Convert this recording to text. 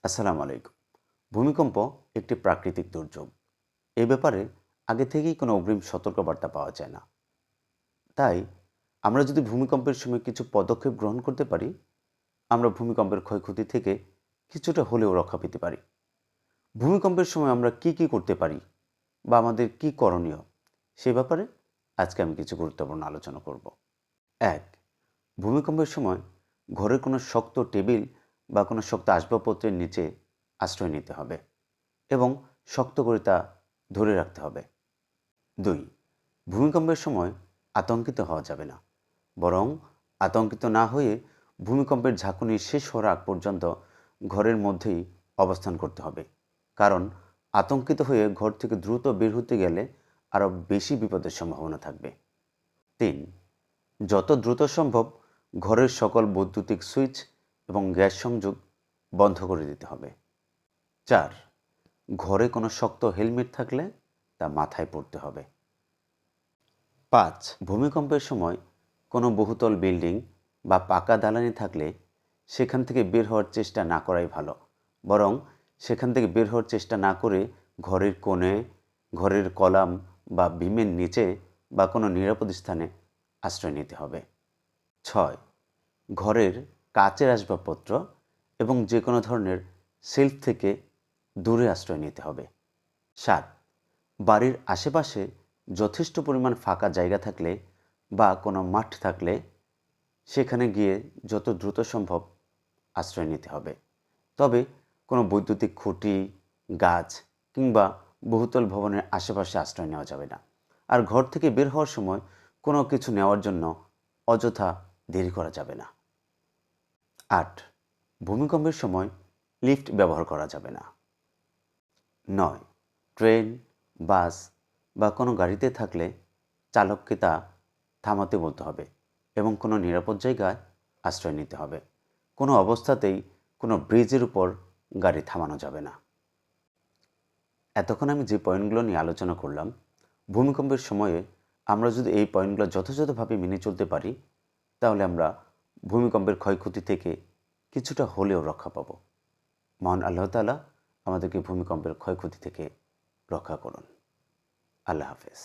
আসসালামু আলাইকুম। ভূমিকম্প একটি প্রাকৃতিক দুর্যোগ। এ ব্যাপারে আগে থেকেই কোনো অগ্রিম সতর্কবার্তা পাওয়া যায় না। তাই আমরা যদি ভূমিকম্পের সময় কিছু পদক্ষেপ গ্রহণ করতে পারি, আমরা ভূমিকম্পের ক্ষয়ক্ষতি থেকে কিছুটা হলেও রক্ষা পেতে পারি। ভূমিকম্পের সময় আমরা কি করতে পারি বা আমাদের কি করণীয়, সে ব্যাপারে আজকে আমি কিছু গুরুত্বপূর্ণ আলোচনা করব। ১. ভূমিকম্পের সময় ঘরের কোনো শক্ত টেবিল বা কোনো শক্ত আসবাবপত্রের নিচে আশ্রয় নিতে হবে এবং শক্ত করে তা ধরে রাখতে হবে। ২. ভূমিকম্পের সময় আতঙ্কিত হওয়া যাবে না, বরং আতঙ্কিত না হয়ে ভূমিকম্পের ঝাঁকুনি শেষ হওয়ার আগ পর্যন্ত ঘরের মধ্যেই অবস্থান করতে হবে। কারণ আতঙ্কিত হয়ে ঘর থেকে দ্রুত বের হতে গেলে আরও বেশি বিপদের সম্ভাবনা থাকবে। ৩. যত দ্রুত সম্ভব ঘরের সকল বৈদ্যুতিক সুইচ এবং গ্যাস সংযোগ বন্ধ করে দিতে হবে। ৪. ঘরে কোনো শক্ত হেলমেট থাকলে তা মাথায় পরতে হবে। ৫. ভূমিকম্পের সময় কোনো বহুতল বিল্ডিং বা পাকা দালানে থাকলে সেখান থেকে বের হওয়ার চেষ্টা না করাই ভালো, বরং সেখান থেকে বের হওয়ার চেষ্টা না করে ঘরের কোণে, ঘরের কলাম বা বিমের নিচে বা কোনো নিরাপদ স্থানে আশ্রয় নিতে হবে। ৬. ঘরের কাচের আসবাবপত্র এবং যে কোনো ধরনের সেলফ থেকে দূরে আশ্রয় নিতে হবে। ৭. বাড়ির আশেপাশে যথেষ্ট পরিমাণ ফাঁকা জায়গা থাকলে বা কোনো মাঠ থাকলে সেখানে গিয়ে যত দ্রুত সম্ভব আশ্রয় নিতে হবে। তবে কোনো বৈদ্যুতিক খুঁটি, গাছ কিংবা বহুতল ভবনের আশেপাশে আশ্রয় নেওয়া যাবে না। আর ঘর থেকে বের হওয়ার সময় কোনো কিছু নেওয়ার জন্য অযথা দেরি করা যাবে না। ৮. ভূমিকম্পের সময় লিফট ব্যবহার করা যাবে না। ৯. ট্রেন, বাস বা কোনো গাড়িতে থাকলে চালককে তা থামাতে বলতে হবে এবং কোনো নিরাপদ জায়গায় আশ্রয় নিতে হবে। কোনো অবস্থাতেই কোনো ব্রিজের উপর গাড়ি থামানো যাবে না। এতক্ষণ আমি যে পয়েন্টগুলো নিয়ে আলোচনা করলাম, ভূমিকম্পের সময়ে আমরা যদি এই পয়েন্টগুলো যথাযথভাবে মেনে চলতে পারি, তাহলে আমরা ভূমিকম্পের ক্ষয়ক্ষতি থেকে কিছুটা হলেও রক্ষা পাব। মহান আল্লাহ তাআলা আমাদেরকে ভূমিকম্পের ক্ষয়ক্ষতি থেকে রক্ষা করুন। আল্লাহ হাফেজ।